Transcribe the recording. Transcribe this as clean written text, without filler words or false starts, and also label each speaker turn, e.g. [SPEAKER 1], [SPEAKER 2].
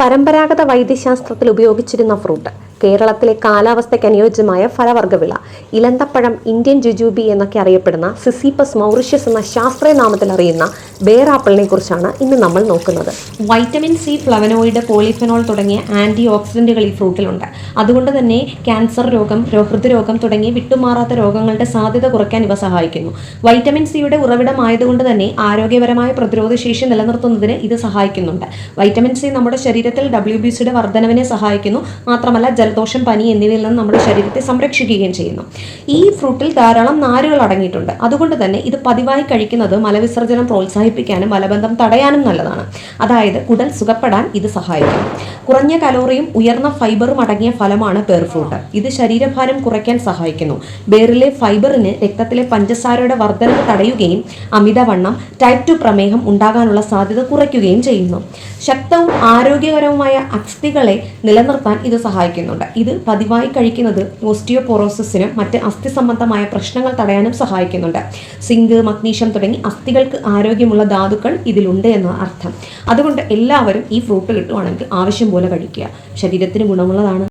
[SPEAKER 1] പരമ്പരാഗത വൈദ്യശാസ്ത്രത്തിൽ ഉപയോഗിച്ചിരുന്ന ഫ്രൂട്ട്. കേരളത്തിലെ കാലാവസ്ഥയ്ക്ക് അനുയോജ്യമായ ഫലവർഗ്ഗവിള. ഇലന്തപ്പഴം, ഇന്ത്യൻ ജുജൂബി എന്നൊക്കെ അറിയപ്പെടുന്ന സിസിപ്പസ് മൗറിഷ്യസ് എന്ന ശാസ്ത്രീയ നാമത്തിൽ അറിയുന്ന ബേർ ആപ്പിളിനെ കുറിച്ചാണ് ഇന്ന് നമ്മൾ നോക്കുന്നത്. വൈറ്റമിൻ സി, ഫ്ലവനോയിഡ്, പോളിഫെനോൾ തുടങ്ങിയ ആന്റി ഓക്സിഡന്റുകൾ ഈ ഫ്രൂട്ടിലുണ്ട്. അതുകൊണ്ട് തന്നെ ക്യാൻസർ രോഗം, ഹൃദ്രോഗം തുടങ്ങിയ വിട്ടുമാറാത്ത രോഗങ്ങളുടെ സാധ്യത കുറയ്ക്കാൻ ഇവ സഹായിക്കുന്നു. വൈറ്റമിൻ സിയുടെ ഉറവിടമായതുകൊണ്ട് തന്നെ ആരോഗ്യപരമായ പ്രതിരോധശേഷി നിലനിർത്തുന്നതിന് ഇത് സഹായിക്കുന്നുണ്ട്. വൈറ്റമിൻ സി നമ്മുടെ ശരീരത്തിൽ WBCയുടെ വർധനവിനെ സഹായിക്കുന്നു. മാത്രമല്ല ജലദോഷം, പനി എന്നിവയിൽ നിന്ന് നമ്മുടെ ശരീരത്തെ സംരക്ഷിക്കുകയും ചെയ്യുന്നു. ഈ ഫ്രൂട്ടിൽ ധാരാളം നാരുകൾ അടങ്ങിയിട്ടുണ്ട്. അതുകൊണ്ട് തന്നെ ഇത് പതിവായി കഴിക്കുന്നത് മലവിസർജനം പ്രോത്സാഹിപ്പിക്കാനും മലബന്ധം തടയാനും നല്ലതാണ്. അതായത് കുടൽ സുഖപ്പെടാൻ ഇത് സഹായിക്കും. കുറഞ്ഞ കലോറിയും ഉയർന്ന ഫൈബറും അടങ്ങിയ ഫലമാണ് ബേർ ഫ്രൂട്ട്. ഇത് ശരീരഭാരം കുറയ്ക്കാൻ സഹായിക്കുന്നു. ബേറിലെ ഫൈബറിന് രക്തത്തിലെ പഞ്ചസാരയുടെ വർധനവ് തടയുകയും അമിതവണ്ണം, ടൈപ്പ് 2 പ്രമേഹം ഉണ്ടാകാനുള്ള സാധ്യത കുറയ്ക്കുകയും ചെയ്യുന്നു. ശക്തവും ആരോഗ്യകരവുമായ അസ്ഥികളെ നിലനിർത്താൻ ഇത് സഹായിക്കുന്നുണ്ട്. ഇത് പതിവായി കഴിക്കുന്നത് ഓസ്റ്റിയോപോറോസിസിനും മറ്റ് അസ്ഥി സംബന്ധമായ പ്രശ്നങ്ങൾ തടയാനും സഹായിക്കുന്നുണ്ട്. സിങ്ക്, മഗ്നീഷ്യം തുടങ്ങി അസ്ഥികൾക്ക് ആരോഗ്യമുള്ള ധാതുക്കൾ ഇതിലുണ്ട് എന്ന അർത്ഥം. അതുകൊണ്ട് എല്ലാവരും ഈ ഫ്രൂട്ട് കിട്ടുവാണെങ്കിൽ ആവശ്യം പോലെ കഴിക്കുക. ശരീരത്തിന് ഗുണമുള്ളതാണ്.